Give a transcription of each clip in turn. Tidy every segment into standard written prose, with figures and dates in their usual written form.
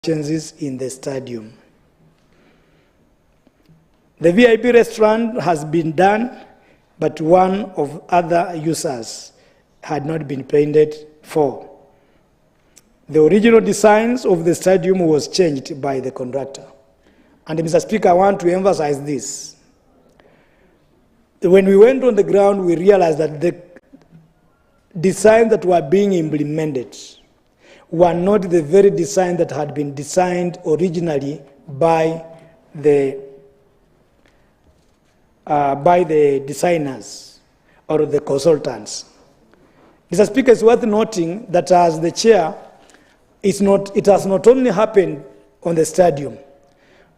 changes in the stadium. The VIP restaurant has been done, but one of other users had not been painted for. The original designs of the stadium was changed by the contractor. And Mr. Speaker, I want to emphasize this. When we went on the ground, we realized that the designs that were being implemented were not the very design that had been designed originally by the designers or the consultants. Mr. Speaker, it's worth noting that as the chair, it has not only happened on the stadium,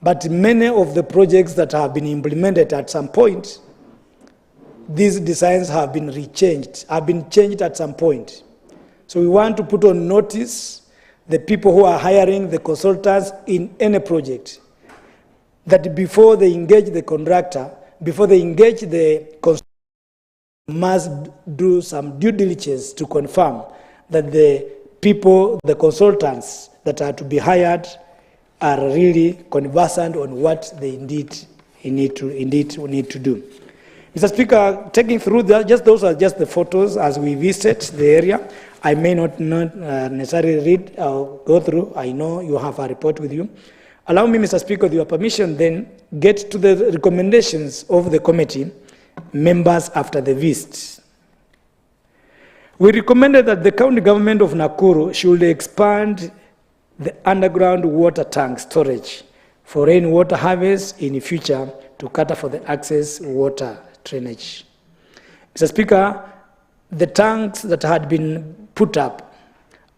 but many of the projects that have been implemented at some point, these designs have been changed at some point. So we want to put on notice the people who are hiring the consultants in any project that before they engage the contractor, before they engage the consultant, must do some due diligence to confirm that the people, the consultants that are to be hired are really conversant on what they need to do. Mr. Speaker, taking through that, those are just the photos as we visit the area. I may not necessarily read or go through. I know you have a report with you. Allow me, Mr. Speaker, with your permission, then get to the recommendations of the committee members after the visit. We recommended that the county government of Nakuru should expand the underground water tank storage for rainwater harvest in the future to cater for the excess water drainage. Mr. Speaker, the tanks that had been put up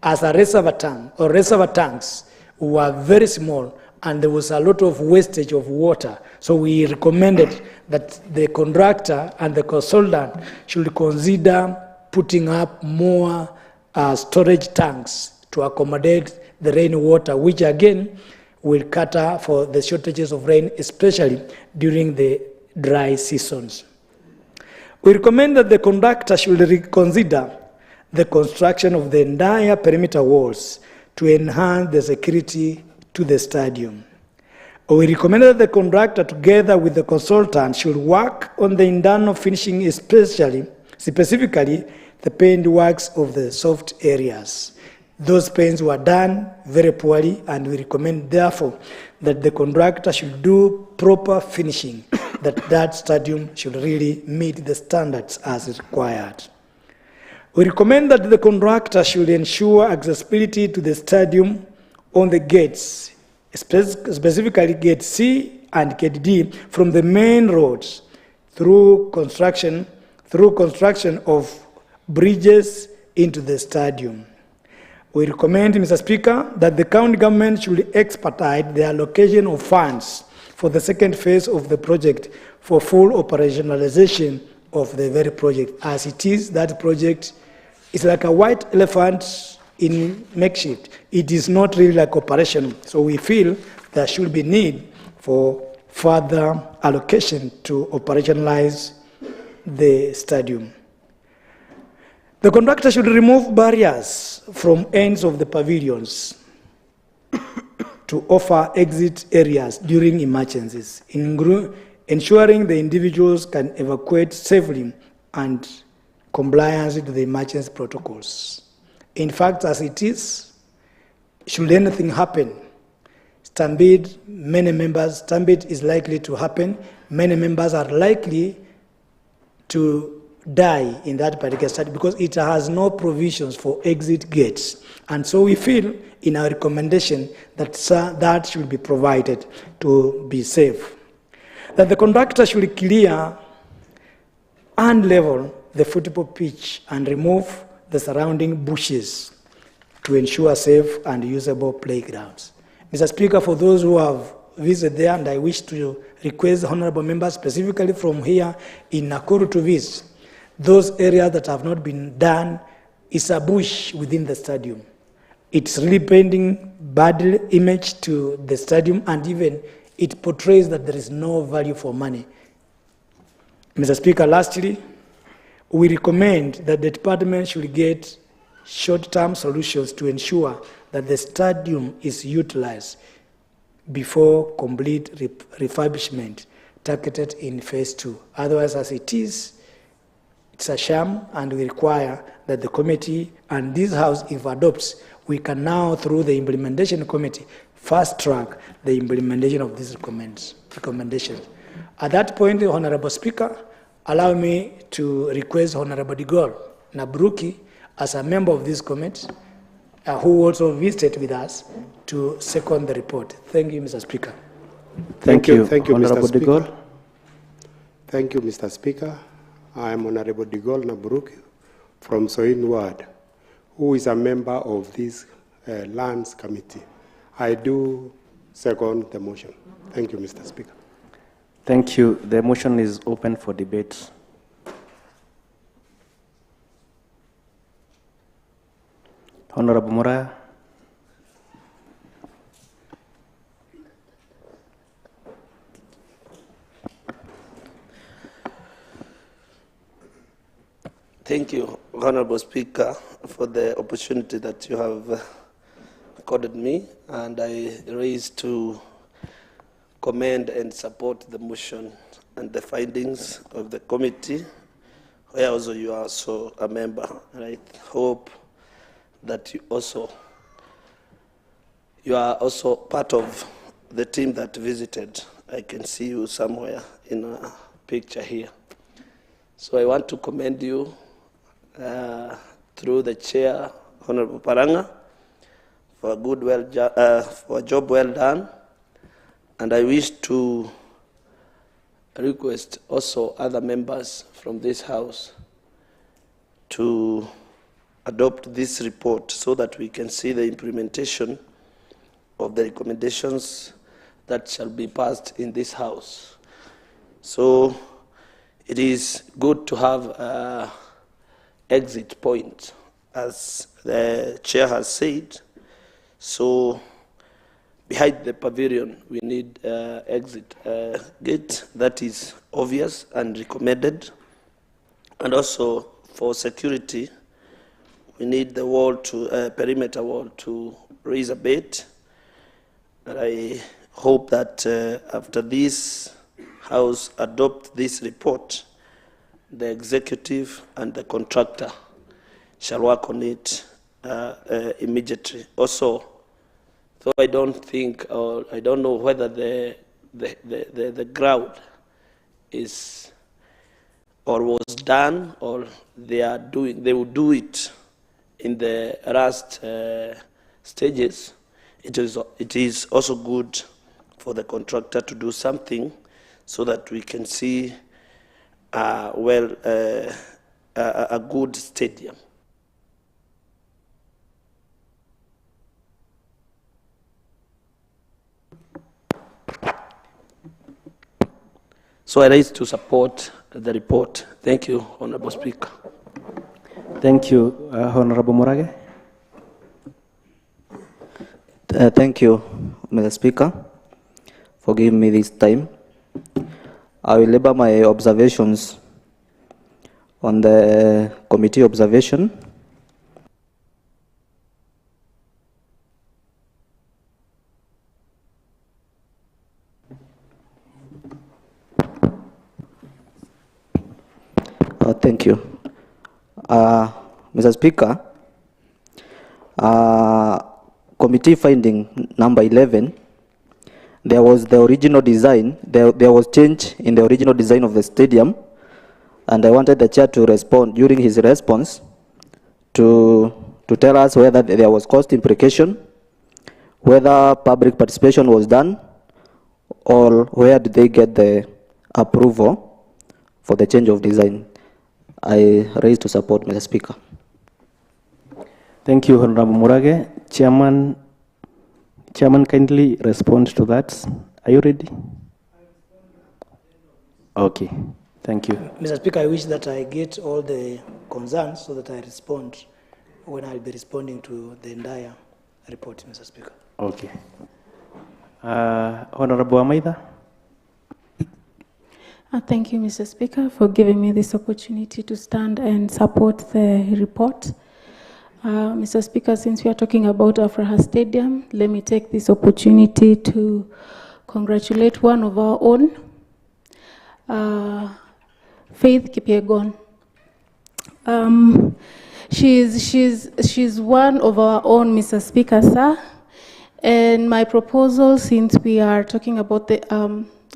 as a reservoir tank or reservoir tanks were very small, and there was a lot of wastage of water. So we recommended that the contractor and the consultant should consider putting up more storage tanks to accommodate the rainwater, which again will cater for the shortages of rain, especially during the dry seasons. We recommend that the contractor should reconsider the construction of the entire perimeter walls to enhance the security to the stadium. We recommend that the contractor, together with the consultant, should work on the internal finishing, specifically the paint works of the soft areas. Those paints were done very poorly, and we recommend, therefore, that the contractor should do proper finishing, that stadium should really meet the standards as required. We recommend that the contractor should ensure accessibility to the stadium on the gates, specifically Gate C and Gate D, from the main roads through construction of bridges into the stadium. We recommend, Mr. Speaker, that the county government should expedite the allocation of funds for the second phase of the project for full operationalization of the very project. As it is, that project is like a white elephant in makeshift. It is not really like operational. So we feel there should be need for further allocation to operationalize the stadium. The contractor should remove barriers from ends of the pavilions to offer exit areas during emergencies, ensuring the individuals can evacuate safely and compliance with the emergency protocols. In fact, as it is, should anything happen, stampede is likely to happen. Many members are likely to die in that particular stadium because it has no provisions for exit gates. And so we feel in our recommendation that that should be provided to be safe. That the contractor should clear and level the football pitch and remove the surrounding bushes to ensure safe and usable playgrounds. Mr. Speaker, for those who have visited there, and I wish to request honorable members specifically from here in Nakuru to visit, those areas that have not been done is a bush within the stadium. It's really painting bad image to the stadium, and even it portrays that there is no value for money. Mr. Speaker, lastly, we recommend that the department should get short-term solutions to ensure that the stadium is utilized before complete refurbishment targeted in phase 2. Otherwise, as it is, it's a sham, and we require that the committee and this House, if adopts, we can now, through the implementation committee, fast track the implementation of these recommendations. At that point, Honorable Speaker, allow me to request Honorable Digol Nabruki, as a member of this committee, who also visited with us, to second the report. Thank you, Mr. Speaker. Thank you, Honorable Mr. Speaker. Digol. Thank you, Mr. Speaker. I am Honorable Digol Nabruki from Soin Ward, who is a member of this lands committee. I do second the motion. Thank you, Mr. Speaker. Thank you. The motion is open for debate. Honorable Muraya. Thank you, Honorable Speaker, for the opportunity that you have accorded me, and I raise to commend and support the motion and the findings of the committee, where also you are also a member. And I hope that you are also part of the team that visited. I can see you somewhere in a picture here. So I want to commend you through the chair, Honorable Paranga, for a job well done. And I wish to request also other members from this House to adopt this report so that we can see the implementation of the recommendations that shall be passed in this House. So it is good to have an exit point, as the chair has said. So behind the pavilion, we need exit gate that is obvious and recommended. And also for security, we need the wall to perimeter wall to raise a bit. And I hope that after this House adopt this report, the executive and the contractor shall work on it immediately. Also, though I don't think, or I don't know whether the ground is or was done, or they will do it in the last stages. It is also good for the contractor to do something so that we can see a good stadium. So I raise to support the report. Thank you, Honorable Speaker. Thank you, Honorable Murage. Thank you, Mr. Speaker, for giving me this time. I will labor my observations on the committee observation. Thank you. Mr. Speaker, committee finding number 11, there was the original design, there was change in the original design of the stadium, and I wanted the chair to respond during his response to tell us whether there was cost implication, whether public participation was done, or where did they get the approval for the change of design. I raise to support, Mr. Speaker. Thank you, Honorable Murage. Chairman, kindly respond to that. Are you ready? Okay, thank you. Mr. Speaker, I wish that I get all the concerns so that I respond when I'll be responding to the entire report, Mr. Speaker. Okay. Honorable Amaida. Thank you, Mr. Speaker, for giving me this opportunity to stand and support the report. Mr. Speaker, since we are talking about Afraha Stadium, let me take this opportunity to congratulate one of our own, Faith Kipyegon. She's one of our own, Mr. Speaker, sir. And my proposal, since we are talking about the,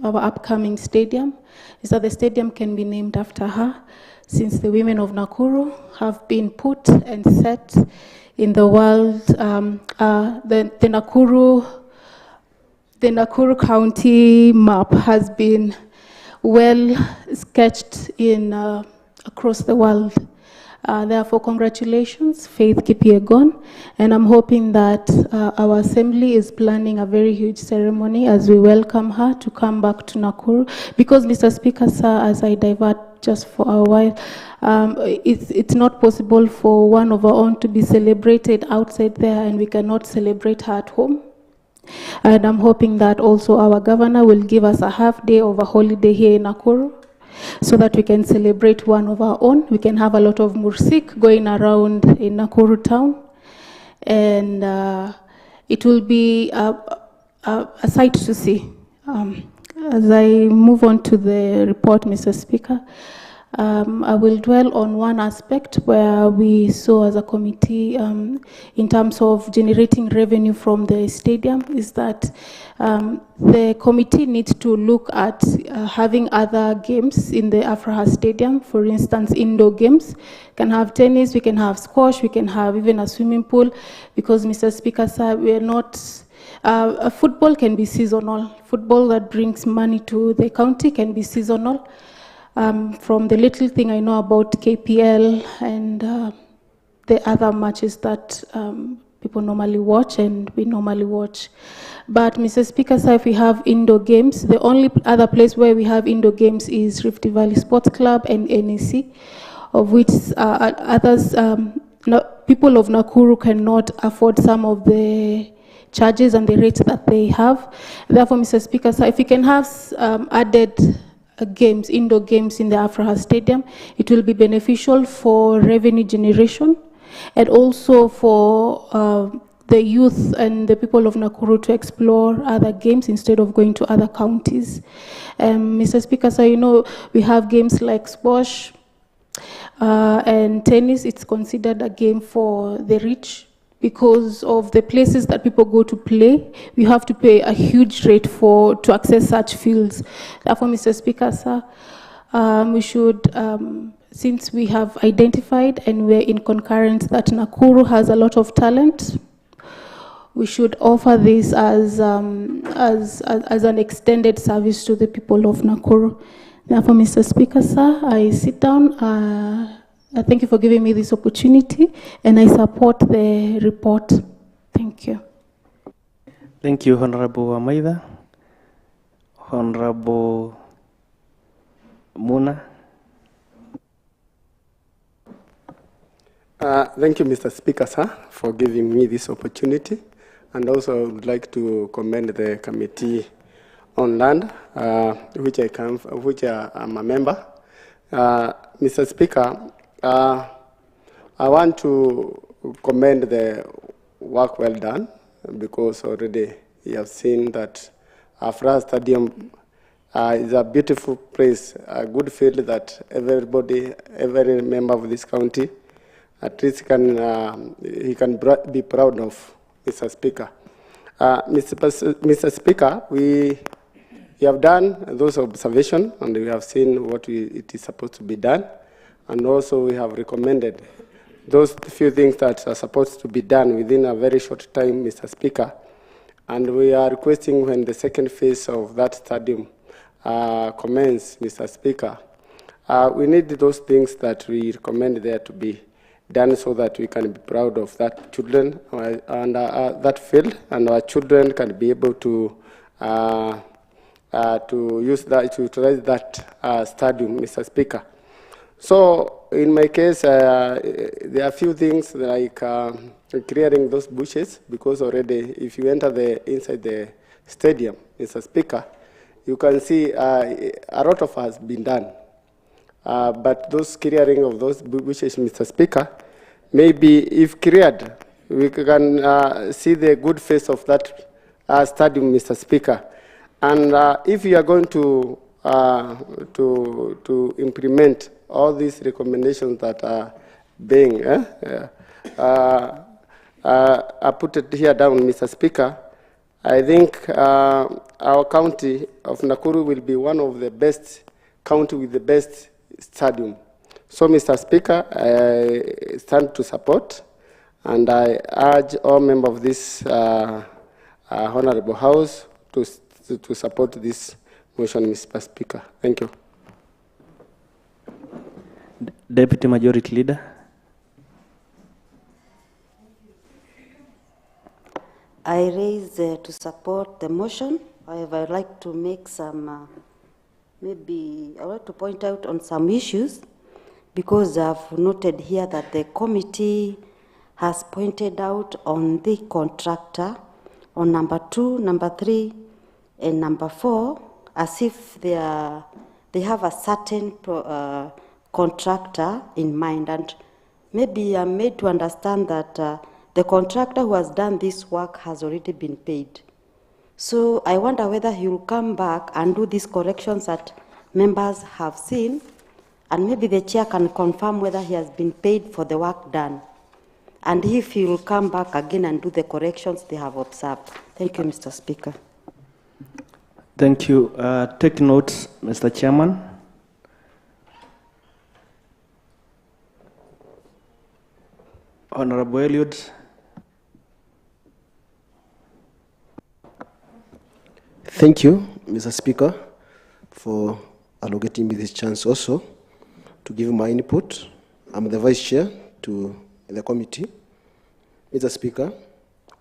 our upcoming stadium, is that the stadium can be named after her, since the women of Nakuru have been put and set in the world. The Nakuru County map has been well sketched in across the world. Therefore, congratulations, Faith Kipyegon, and I'm hoping that our assembly is planning a very huge ceremony as we welcome her to come back to Nakuru. Because, Mr. Speaker, sir, as I divert just for a while, it's not possible for one of our own to be celebrated outside there, and we cannot celebrate her at home. And I'm hoping that also our governor will give us a half day of a holiday here in Nakuru, so that we can celebrate one of our own. We can have a lot of mursik going around in Nakuru town. And it will be a sight to see. As I move on to the report, Mr. Speaker, I will dwell on one aspect where we saw as a committee in terms of generating revenue from the stadium is that the committee needs to look at having other games in the Afraha Stadium. For instance, indoor games. We can have tennis, we can have squash, we can have even a swimming pool, because, Mr. Speaker, sir, we are not... football can be seasonal. Football that brings money to the county can be seasonal. From the little thing I know about KPL and the other matches that people normally watch and we normally watch. But, Mr. Speaker, sir, if we have indoor games, the only other place where we have indoor games is Rift Valley Sports Club and NEC, of which others, people of Nakuru cannot afford some of the charges and the rates that they have. Therefore, Mr. Speaker, sir, if we can have added games, indoor games in the Afraha Stadium, it will be beneficial for revenue generation and also for the youth and the people of Nakuru to explore other games instead of going to other counties. Mr. Speaker, so you know, we have games like squash and tennis. It's considered a game for the rich because of the places that people go to play. We have to pay a huge rate to access such fields. Therefore, Mr. Speaker, sir, we should, since we have identified and we're in concurrence that Nakuru has a lot of talent, we should offer this as an extended service to the people of Nakuru. Therefore, Mr. Speaker, sir, I sit down. Thank you for giving me this opportunity, and I support the report. Thank you. Thank you, Honorable Amaida. Honorable Muna. Thank you, Mr. Speaker, sir, for giving me this opportunity. And also, I would like to commend the Committee on Land, which I'm a member. Mr. Speaker, I want to commend the work well done, because already you have seen that Afraha Stadium is a beautiful place, a good field that every member of this county at least he can be proud of, Mr. Speaker. Mr. Speaker, we have done those observations and we have seen what it is supposed to be done, and also we have recommended those few things that are supposed to be done within a very short time, Mr. Speaker. And we are requesting when the second phase of that stadium commences, Mr. Speaker, we need those things that we recommend there to be done so that we can be proud of that children and that field, and our children can be able to use that, to utilize that stadium, Mr. Speaker. So in my case, there are a few things like clearing those bushes, because already if you enter inside the stadium, Mr. Speaker, you can see a lot of has been done. But those clearing of those bushes, Mr. Speaker, maybe if cleared, we can see the good face of that stadium, Mr. Speaker. And if you are going to implement all these recommendations that are being I put it here down, Mr. Speaker, I think our county of Nakuru will be one of the best county with the best stadium. So, Mr. Speaker, I stand to support, and I urge all members of this Honorable House to support this motion, Mr. Speaker. Thank you. Deputy Majority Leader. I raise to support the motion. However, I'd like to make some, maybe I would like to point out on some issues, because I've noted here that the committee has pointed out on the contractor on number 2, number 3, and number 4, as if they have a certain contractor in mind. And maybe I'm made to understand that the contractor who has done this work has already been paid. So I wonder whether he will come back and do these corrections that members have seen, and maybe the chair can confirm whether he has been paid for the work done, and if he will come back again and do the corrections they have observed. Thank you, Mr. Speaker. Thank you. Take notes, Mr. Chairman. Honorable Elliot. Thank you, Mr. Speaker, for allocating me this chance also to give my input. I'm the Vice Chair to the committee. Mr. Speaker,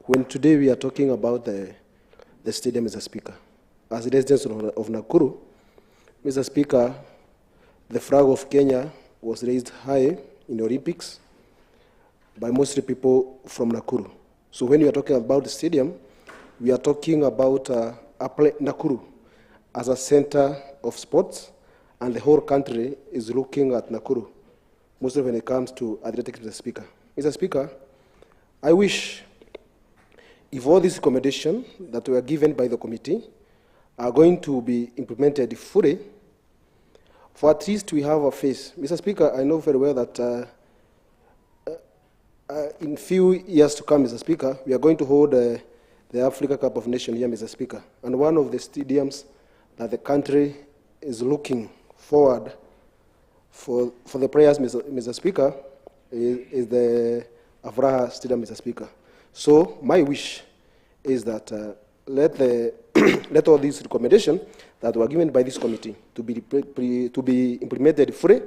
when today we are talking about the stadium, Mr. Speaker, as residents of Nakuru, Mr. Speaker, the flag of Kenya was raised high in the Olympics by mostly people from Nakuru. So when we are talking about the stadium, we are talking about Nakuru as a center of sports, and the whole country is looking at Nakuru, mostly when it comes to athletics, Mr. Speaker. Mr. Speaker, I wish if all these recommendations that were given by the committee are going to be implemented fully, for at least we have a face. Mr. Speaker, I know very well that in few years to come, Mr. Speaker, we are going to hold the Africa Cup of Nations here, Mr. Speaker. And one of the stadiums that the country is looking forward for the players, Mr. Speaker, is the Afraha Stadium, Mr. Speaker. So my wish is that let all these recommendations that were given by this committee to be implemented fully,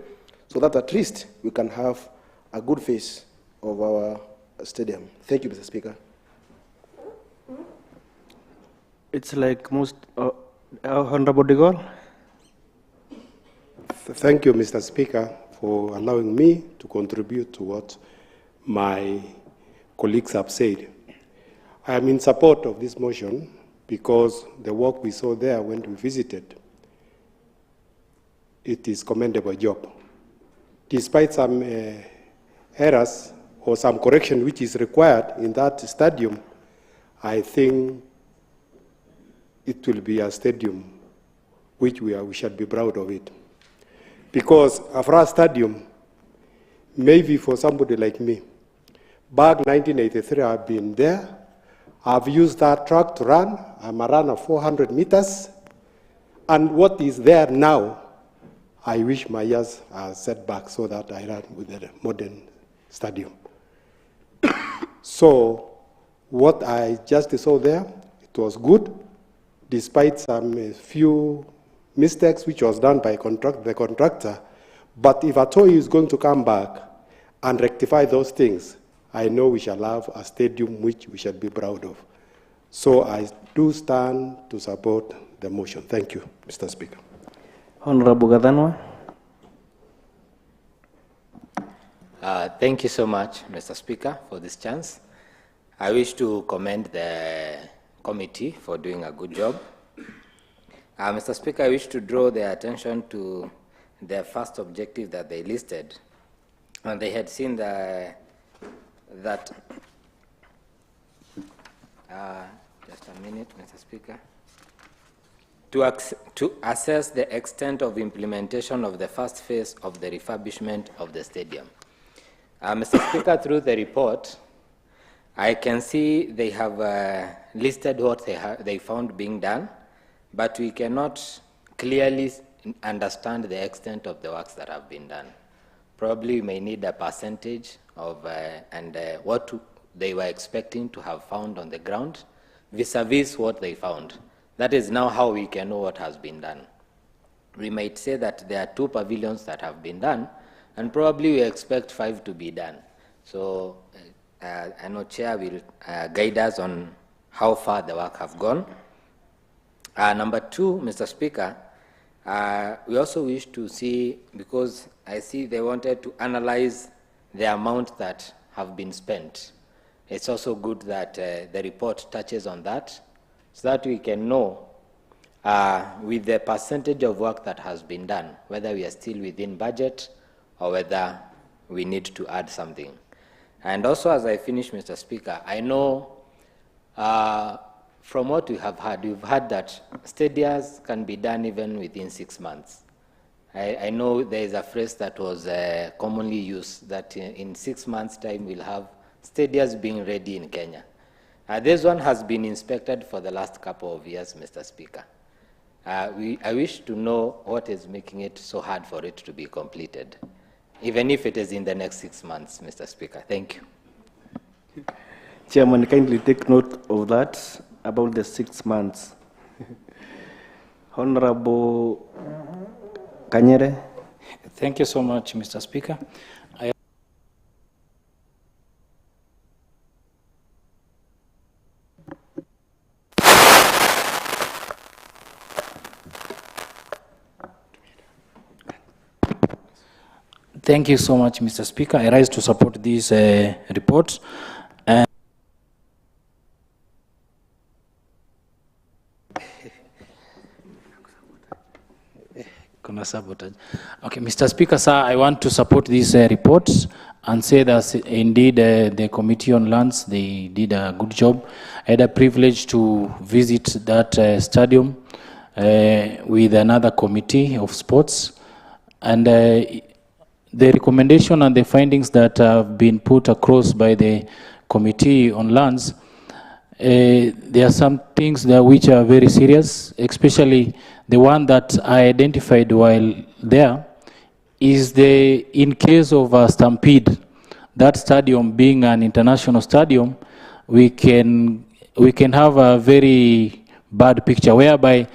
so that at least we can have a good face of our stadium. Thank you, Mr. Speaker. It's like most Honorable De Gaulle. Thank you, Mr. Speaker, for allowing me to contribute to what my colleagues have said. I am in support of this motion because the work we saw there when we visited, it is commendable job. Despite some errors or some correction which is required in that stadium, I think it will be a stadium which we should be proud of it. Because Afra Stadium, maybe for somebody like me, back 1983 I've been there, I've used that track to run, I'm a runner 400 meters, and what is there now, I wish my years are set back so that I run with the modern stadium. So what I just saw there, it was good, despite some few mistakes which was done by the contractor. But if at all he is going to come back and rectify those things, I know we shall have a stadium which we shall be proud of. So I do stand to support the motion. Thank you, Mr. Speaker. Honorable Gadanwa. Thank you so much, Mr. Speaker, for this chance. I wish to commend the committee for doing a good job. Mr. Speaker, I wish to draw their attention to their first objective that they listed. And they had seen the that, just a minute, Mr. Speaker, to assess the extent of implementation of the first phase of the refurbishment of the stadium. Mr. Speaker, through the report, I can see they have listed what they found being done, but we cannot clearly understand the extent of the works that have been done. Probably we may need a percentage of what they were expecting to have found on the ground vis-a-vis what they found. That is now how we can know what has been done. We might say that there are 2 pavilions that have been done, and probably we expect 5 to be done. So I know Chair will guide us on how far the work have gone. Number 2, Mr. Speaker, we also wish to see, because I see they wanted to analyze the amount that have been spent. It's also good that the report touches on that, so that we can know with the percentage of work that has been done, whether we are still within budget or whether we need to add something. And also, as I finish, Mr. Speaker, I know from what we have heard, we've heard that stadiums can be done even within 6 months. I know there is a phrase that was commonly used, that in 6 months' time we'll have stadiums being ready in Kenya. This one has been inspected for the last couple of years, Mr. Speaker. I wish to know what is making it so hard for it to be completed, even if it is in the next 6 months, Mr. Speaker. Thank you. Chairman, kindly take note of that about the 6 months. Honorable Kanyere. Thank you so much, Mr. Speaker. Thank you so much, Mr. Speaker. I rise to support this report. Okay, Mr. Speaker, sir, I want to support this report and say that indeed the Committee on Lands, they did a good job. I had a privilege to visit that stadium with another committee of sports, and the recommendation and the findings that have been put across by the Committee on Lands, there are some things that which are very serious, especially the one that I identified while there is in case of a stampede, that stadium being an international stadium, we can have a very bad picture whereby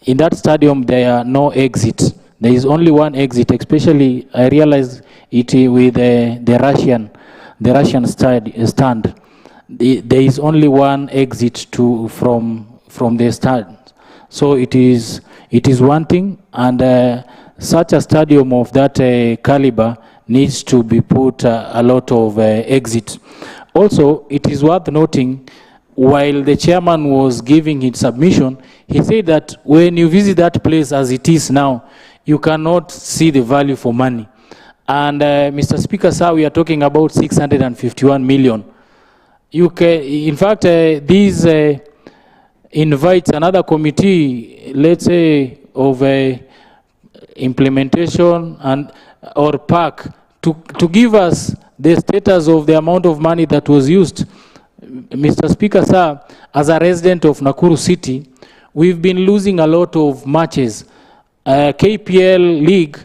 in that stadium there are no exits. There is only one exit, especially I realized it with the Russian stand. There is only one exit from the stand. So it is one thing, and such a stadium of that caliber needs to be put a lot of exits. Also, it is worth noting, while the chairman was giving his submission, he said that when you visit that place as it is now, you cannot see the value for money. And Mr. Speaker, sir, we are talking about 651 million. In fact, these invites another committee, let's say, of implementation or PAC to give us the status of the amount of money that was used. Mr. Speaker, sir, as a resident of Nakuru City, we've been losing a lot of matches. KPL League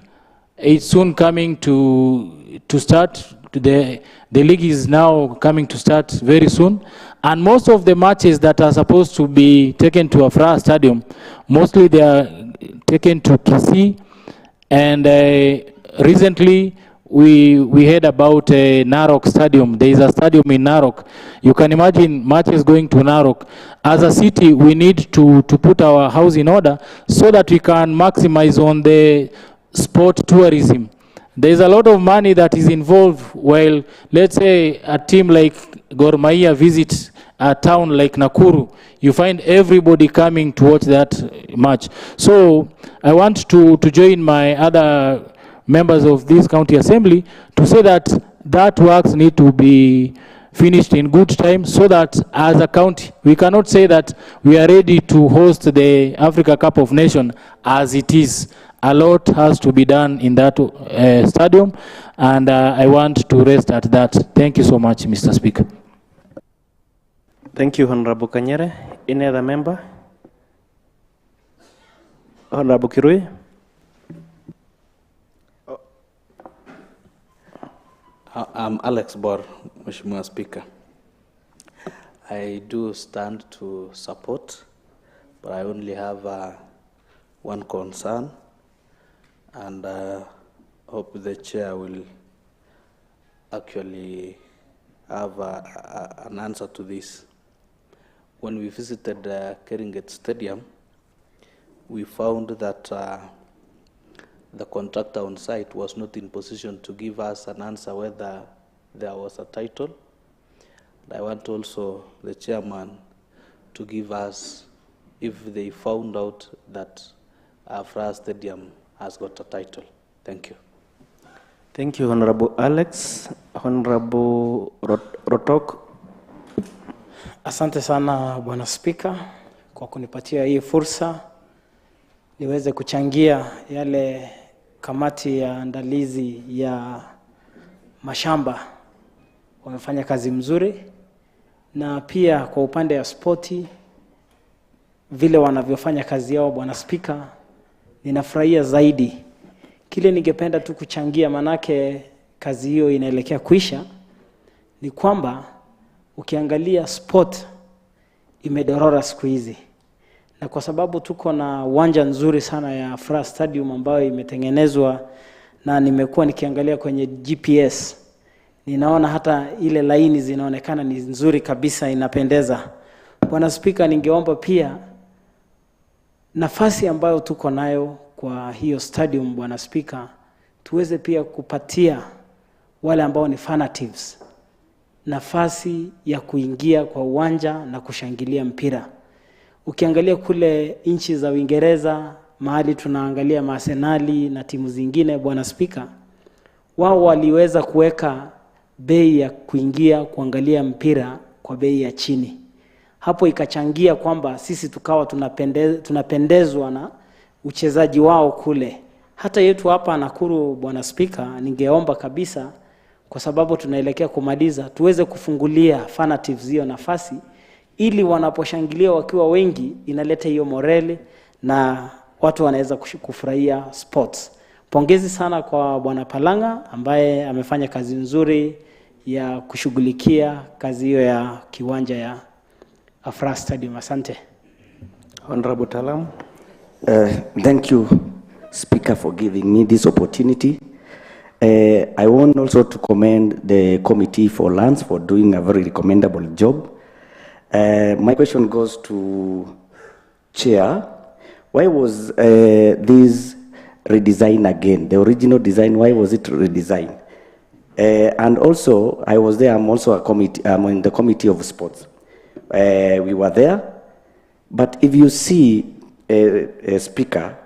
is soon coming to start. The league is now coming to start very soon. And most of the matches that are supposed to be taken to Afra Stadium, mostly they are taken to Kisii. And recently, we heard about Narok Stadium. There is a stadium in Narok. You can imagine matches going to Narok. As a city, we need to put our house in order so that we can maximize on the sport tourism. There is a lot of money that is involved while, let's say, a team like Gor Mahia visits a town like Nakuru. You find everybody coming to watch that match. So I want to join my other members of this county assembly to say that that works need to be finished in good time, so that as a county, we cannot say that we are ready to host the Africa Cup of Nations as it is. A lot has to be done in that stadium, and I want to rest at that. Thank you so much, Mr. Speaker. Thank you, Honorable Kanyere. Any other member? Honorable Kirui. I'm Alex Bor, Mheshimiwa Speaker. I do stand to support, but I only have one concern, and hope the chair will actually have an answer to this. When we visited Keringet Stadium, we found that the contractor on site was not in position to give us an answer whether there was a title. And I want also the chairman to give us if they found out that Afra Stadium has got a title. Thank you. Thank you, Honorable Alex. Honorable Rotok. Asante sana Bwana Spika kwa kunipatia hii fursa niweze kuchangia yale kamati ya andalizi ya mashamba wamefanya kazi mzuri, na pia kwa upande ya spoti vile wanavyofanya kazi yao. Bwana Spika, ninafurahia zaidi. Kile ningependa tu kuchangia, manake kazi hiyo inaelekea kuisha, ni kwamba ukiangalia sport imedorora siku hizi, na kwa sababu tuko na uwanja nzuri sana ya Afra Stadium ambayo imetengenezwa, na nimekuwa nikiangalia kwenye GPS, ninaona hata ile laini zinaonekana ni nzuri kabisa, inapendeza. Bwana Spika, ningeomba pia nafasi ambayo tuko nayo kwa hiyo stadium, Bwana Spika, tuweze pia kupatia wale ambao ni fanatics nafasi ya kuingia kwa uwanja na kushangilia mpira. Ukiangalia kule nchi za Uingereza, mahali tunaangalia Arsenali na timu zingine, Bwana Spika, wao waliweza kuweka bei ya kuingia kuangalia mpira kwa bei ya chini. Hapo ikachangia kwamba sisi tukawa tunapendezwa na uchezaji wao kule. Hata yetu hapa Nakuru, Bwana Spika, ningeomba kabisa, kwa sababu tunaelekea kumaliza, tuweze kufungulia fanatics hiyo nafasi, ili wanaposhangilia wakiwa wengi inaleta hiyo morale na watu wanaweza kufurahia sports. Pongezi sana kwa Bwana Palanga ambaye amefanya kazi nzuri ya kushughulikia kazi hiyo ya kiwanja ya Afra Stadium. Asante. Honorable Talam. Thank you, Speaker, for giving me this opportunity. I want also to commend the Committee for Lands for doing a very commendable job. My question goes to Chair. Why was this redesigned again? The original design, why was it redesigned? And also, I was there, I'm also I'm in the Committee of Sports. We were there, but if you see, Speaker,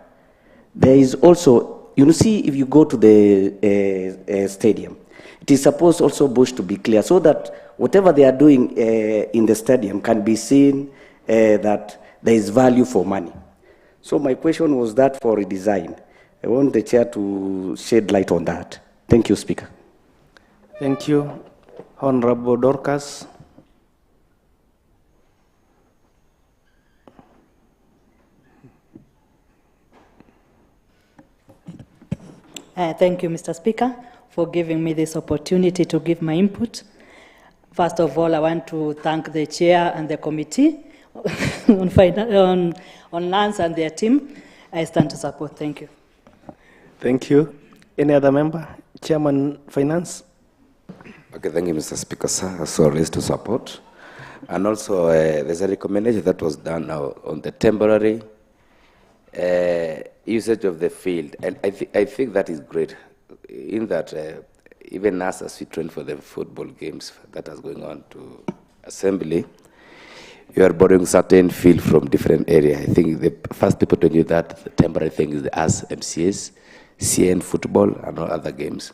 there is also, you see, if you go to the stadium, it is supposed also bush to be clear, so that whatever they are doing in the stadium can be seen that there is value for money. So my question was that for redesign. I want the chair to shed light on that. Thank you, Speaker. Thank you. Honorable Dorcas. Thank you, Mr. Speaker, for giving me this opportunity to give my input. First of all, I want to thank the chair and the committee on lands and their team. I stand to support. Thank you. Thank you. Any other member? Chairman, Finance. Okay, thank you, Mr. Speaker, sir. So raised to support. And also, there's a recommendation that was done now on the temporary usage of the field. And I think that is great, in that even us as we train for the football games that is going on to assembly, you are borrowing certain field from different area. I think the first people to do that, the temporary thing is the us MCS, CN football and all other games.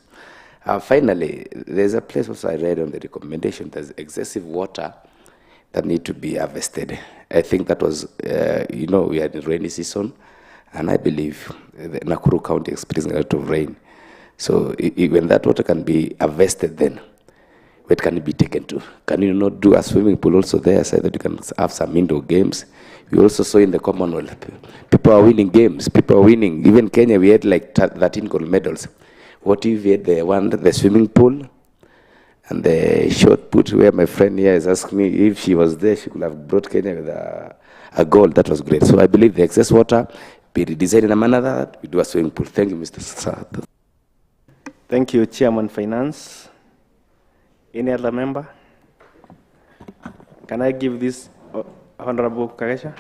Finally, there's a place also I read on the recommendation, there's excessive water that need to be harvested. I think that was, we are in rainy season, and I believe the Nakuru County experiencing a lot of rain. So when that water can be harvested, then where can it be taken to? Can you not do a swimming pool also there so that you can have some indoor games? We also saw in the Commonwealth, people are winning games, people are winning. Even Kenya, we had like 13 gold medals. What if we had the swimming pool and the shot put, where my friend here is asking me if she was there, she could have brought Kenya with a gold. That was great. So I believe the excess water be redesigned in a manner that we do a swimming pool. Thank you, Mr. Sata. Thank you, Chairman Finance. Any other member? Can I give this Honorable Kagesha?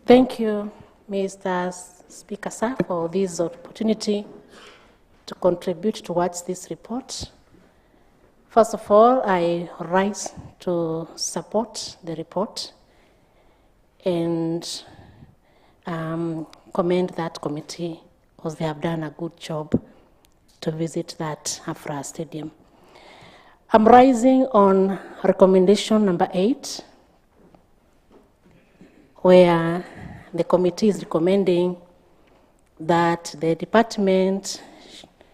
Thank you, Mr. Speaker, sir, for this opportunity to contribute towards this report. First of all, I rise to support the report and commend that committee because they have done a good job to visit that Afra Stadium. I'm rising on recommendation number 8, where the committee is recommending that the department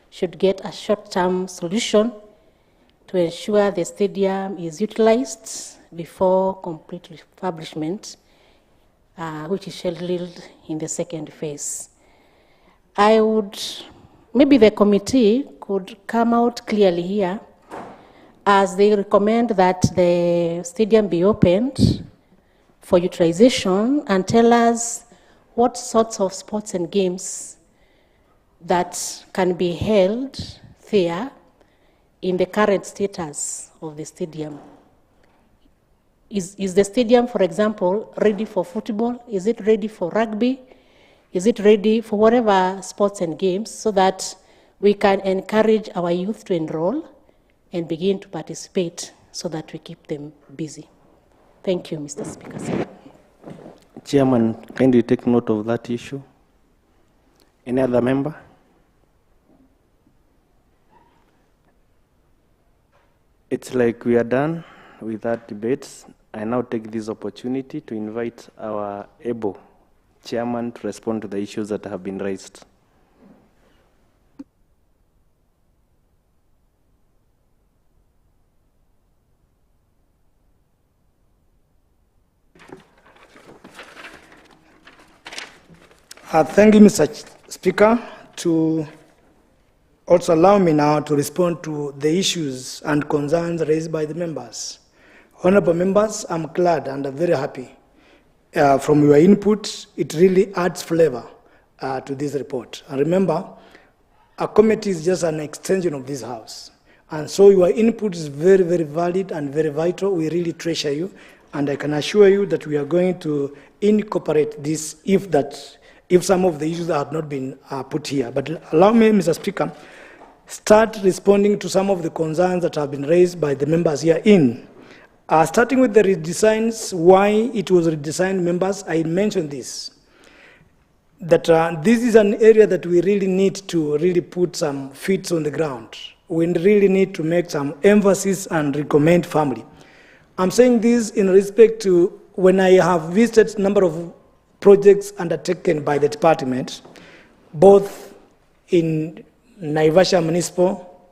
should get a short-term solution to ensure the stadium is utilized before complete refurbishment, which is scheduled in the second phase. Maybe the committee could come out clearly here as they recommend that the stadium be opened for utilization and tell us what sorts of sports and games that can be held there in the current status of the stadium. Is the stadium, for example, ready for football? Is it ready for rugby? Is it ready for whatever sports and games so that we can encourage our youth to enroll and begin to participate so that we keep them busy? Thank you, Mr. Speaker. Sir. Chairman, kindly take note of that issue. Any other member? It's like we are done with that debate. I now take this opportunity to invite our able chairman to respond to the issues that have been raised. Thank you, Mr. Speaker, to also allow me now to respond to the issues and concerns raised by the members. Honorable members, I'm glad and I'm very happy. From your input, it really adds flavor to this report. And remember, a committee is just an extension of this house. And so your input is very, very valid and very vital. We really treasure you. And I can assure you that we are going to incorporate this if some of the issues have not been put here. But allow me, Mr. Speaker, start responding to some of the concerns that have been raised by the members here starting with the redesigns, why it was redesigned, members, I mentioned this, that this is an area that we really need to really put some feet on the ground. We really need to make some emphasis and recommend family. I'm saying this in respect to when I have visited a number of projects undertaken by the department, both in Naivasha Municipal,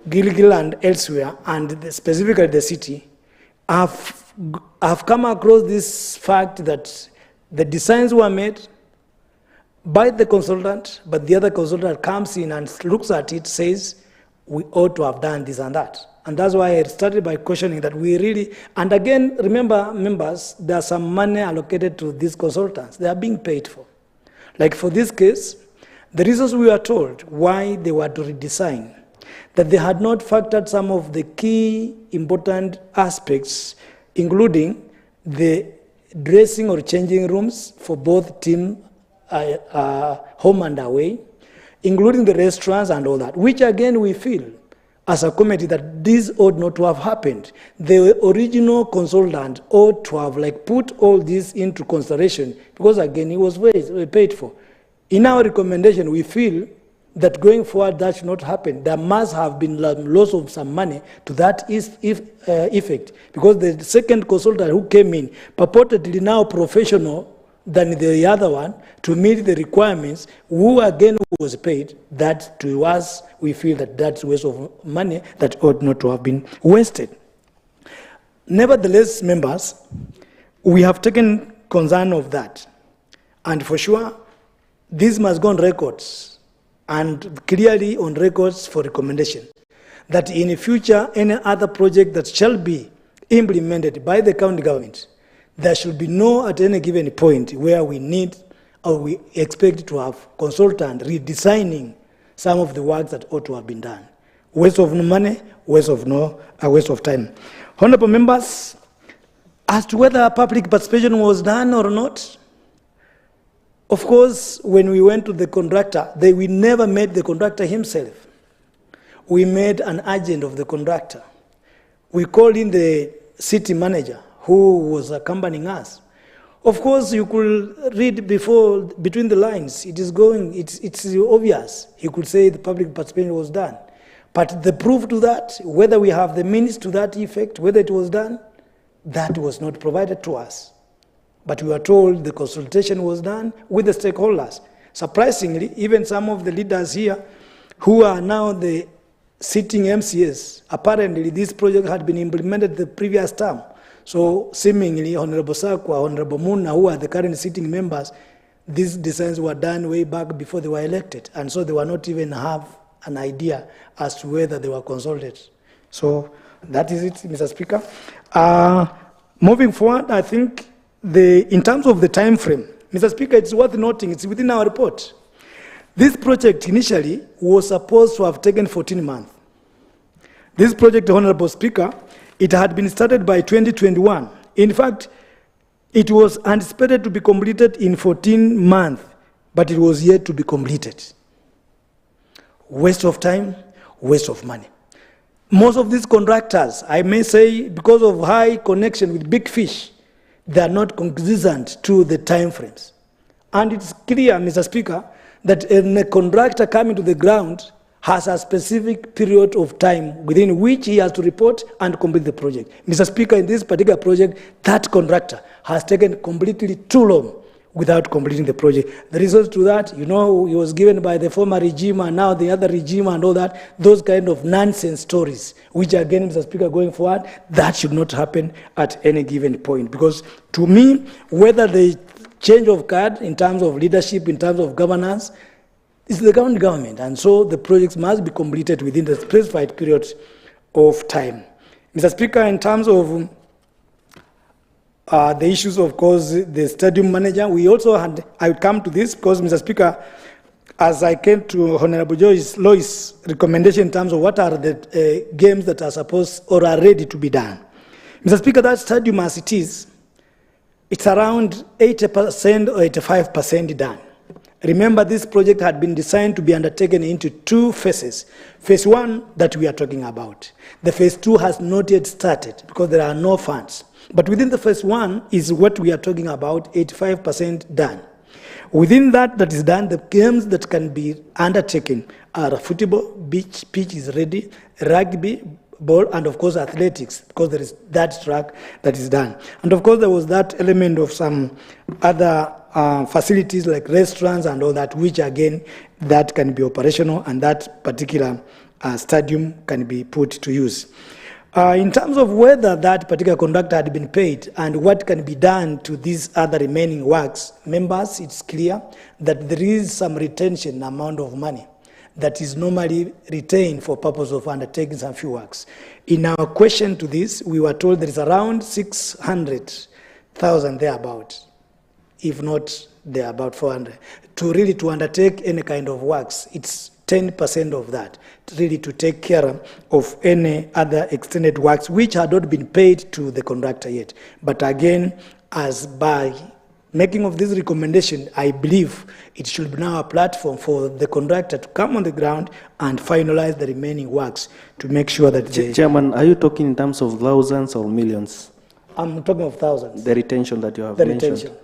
Gilgil and elsewhere, and specifically the city, I've come across this fact that the designs were made by the consultant, but the other consultant comes in and looks at it, says, we ought to have done this and that. And that's why I started by questioning that we really, and again, remember, members, there's some money allocated to these consultants. They are being paid for. Like for this case, the reasons we are told why they were to redesign, that they had not factored some of the key important aspects, including the dressing or changing rooms for both team, home and away, including the restaurants and all that, which again we feel as a committee that this ought not to have happened. The original consultant ought to have put all this into consideration because again, it was paid for. In our recommendation, we feel that going forward that should not happen. There must have been loss of some money to that effect, because the second consultant who came in, purportedly now professional than the other one, to meet the requirements, who again was paid, that to us, we feel that that's waste of money that ought not to have been wasted. Nevertheless, members, we have taken concern of that. And for sure, this must go on records, and clearly on records for recommendation, that in the future, any other project that shall be implemented by the county government, there should be no at any given point where we need or we expect to have consultant redesigning some of the works that ought to have been done. Waste of money, waste of time. Honorable members, as to whether public participation was done or not, of course, when we went to the contractor, we never met the contractor himself. We made an agent of the contractor. We called in the city manager who was accompanying us. Of course, you could read between the lines. It's obvious. He could say the public participation was done. But the proof to that, whether we have the minutes to that effect, whether it was done, that was not provided to us. But we were told the consultation was done with the stakeholders. Surprisingly, even some of the leaders here who are now the sitting MCS, apparently this project had been implemented the previous term. So seemingly, Honorable Sakwa, Honorable Muna, who are the current sitting members, these designs were done way back before they were elected. And so they were not even have an idea as to whether they were consulted. So that is it, Mr. Speaker. Moving forward, I think in terms of the time frame, Mr. Speaker, it's worth noting, it's within our report. This project initially was supposed to have taken 14 months. This project, Honorable Speaker, it had been started by 2021. In fact, it was anticipated to be completed in 14 months, but it was yet to be completed. Waste of time, waste of money. Most of these contractors, I may say, because of high connection with big fish, they are not cognizant to the time frames. And it's clear, Mr. Speaker, that a contractor coming to the ground has a specific period of time within which he has to report and complete the project. Mr. Speaker, in this particular project, that contractor has taken completely too long without completing the project. The reasons to that, you know, it was given by the former regime and now the other regime and all that, those kind of nonsense stories, which again, Mr. Speaker, going forward, that should not happen at any given point. Because to me, whether the change of guard in terms of leadership, in terms of governance, is the county government, and so the projects must be completed within the specified period of time. Mr. Speaker, in terms of the issues, of course, the stadium manager, we also had, I would come to this because, Mr. Speaker, as I came to Honorable Lois' recommendation in terms of what are the games that are supposed or are ready to be done. Mr. Speaker, that stadium as it is, it's around 80% or 85% done. Remember, this project had been designed to be undertaken into two phases. Phase one that we are talking about. The phase two has not yet started because there are no funds. But within the phase one is what we are talking about, 85% done. Within that is done, the games that can be undertaken are football, beach, pitch is ready, rugby, ball, and of course athletics, because there is that track that is done. And of course there was that element of some other facilities like restaurants and all that, which again, that can be operational and that particular stadium can be put to use. In terms of whether that particular contractor had been paid and what can be done to these other remaining works, members, it's clear that there is some retention amount of money that is normally retained for purpose of undertaking some few works. In our question to this, we were told there is around 600,000 thereabout, if not there about 400, to undertake any kind of works. It's 10% of that, really to take care of any other extended works which had not been paid to the contractor yet. But again, as by making of this recommendation, I believe it should be now a platform for the contractor to come on the ground and finalize the remaining works to make sure that Chairman, are you talking in terms of thousands or millions? I'm talking of thousands. The retention that you have the mentioned. Retention.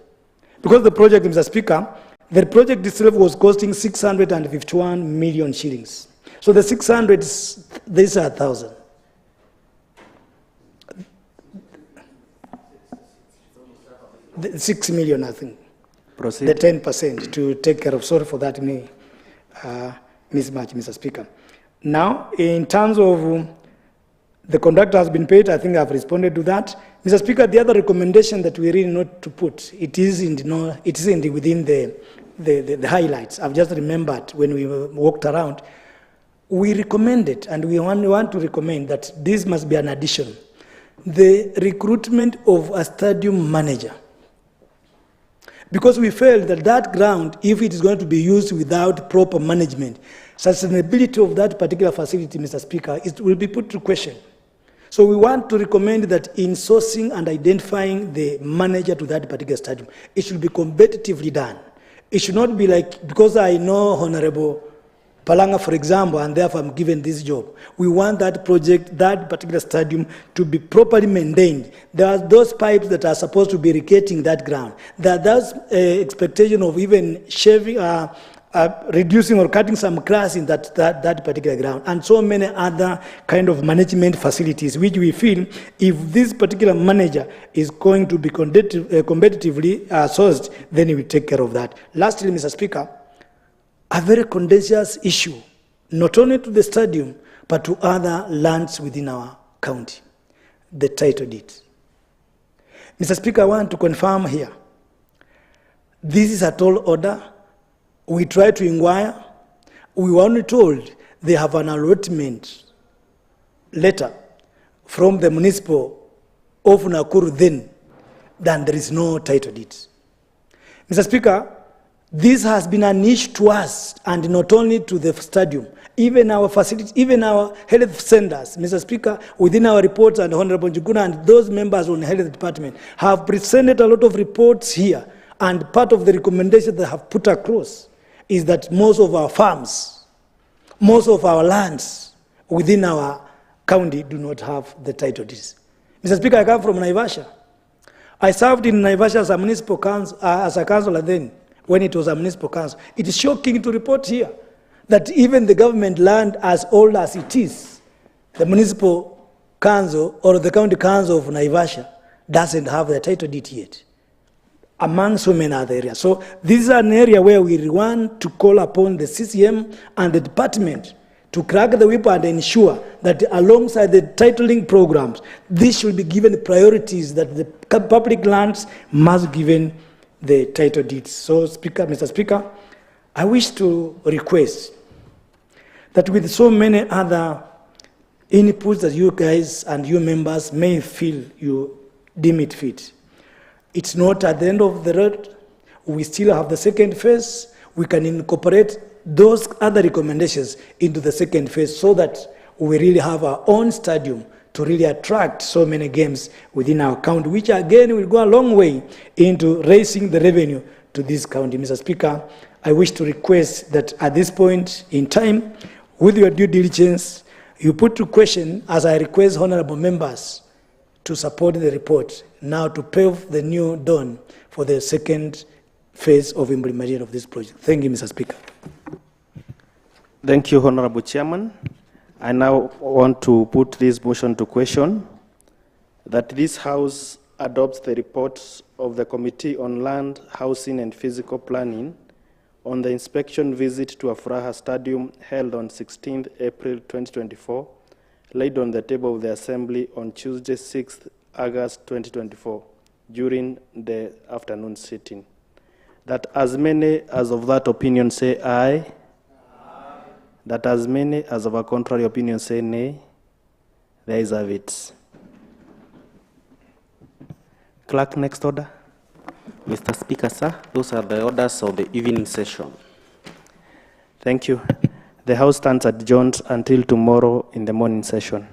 Because the project, Mr. Speaker, The project itself was costing 651 million shillings. So the 600, these are 1,000. The 6 million, I think. Proceed. The 10% to take care of. Sorry for that mismatch, Mr. Speaker. Now, in terms of the contractor has been paid, I think I've responded to that. Mr. Speaker, the other recommendation that we really need to put, it isn't within the highlights. I've just remembered when we walked around. We recommended, and we want to recommend that this must be an addition. The recruitment of a stadium manager. Because we felt that that ground, if it is going to be used without proper management, sustainability of that particular facility, Mr. Speaker, it will be put to question. So we want to recommend that in sourcing and identifying the manager to that particular stadium, it should be competitively done. It should not be like, because I know Honorable Palanga, for example, and therefore I'm given this job. We want that project, that particular stadium, to be properly maintained. There are those pipes that are supposed to be irrigating that ground. There are those expectation of even shaving, reducing or cutting some grass in that particular ground, and so many other kind of management facilities, which we feel if this particular manager is going to be competitively sourced, then he will take care of that. Lastly, Mr. Speaker, a very contentious issue, not only to the stadium, but to other lands within our county, the title deed. Mr. Speaker, I want to confirm here, this is a tall order. We tried to inquire. We were only told they have an allotment letter from the municipal of Nakuru then there is no title deed. Mr. Speaker, this has been an issue to us, and not only to the stadium, even our facilities, even our health centers. Mr. Speaker, within our reports, and Honorable Njuguna and those members on the health department have presented a lot of reports here, and part of the recommendation they have put across is that most of our farms, most of our lands within our county do not have the title deeds. Mr. Speaker, I come from Naivasha. I served in Naivasha as a municipal council, as a councillor then, when it was a municipal council. It is shocking to report here that even the government land as old as it is, the municipal council or the county council of Naivasha doesn't have the title deed yet, among so many other areas. So this is an area where we want to call upon the CCM and the department to crack the whip and ensure that alongside the titling programs, this should be given priorities, that the public lands must be given the title deeds. So, Mr. Speaker, I wish to request that with so many other inputs that you guys and you members may feel you deem it fit, it's not at the end of the road. We still have the second phase. We can incorporate those other recommendations into the second phase so that we really have our own stadium to really attract so many games within our county, which again will go a long way into raising the revenue to this county. Mr. Speaker, I wish to request that at this point in time, with your due diligence, you put to question, as I request honorable members to support the report, now to pave the new dawn for the second phase of implementation of this project. Thank you, Mr. Speaker. Thank you, Honorable Chairman. I now want to put this motion to question, that this House adopts the reports of the Committee on Land, Housing and Physical Planning on the inspection visit to Afraha Stadium held on 16th April 2024, laid on the table of the Assembly on Tuesday, 6th August 2024, during the afternoon sitting. That as many as of that opinion say aye. That as many as of a contrary opinion say nay. The ayes have it. Clerk, next order. Mr. Speaker, sir, those are the orders of the evening session. Thank you. The House stands adjourned until tomorrow in the morning session.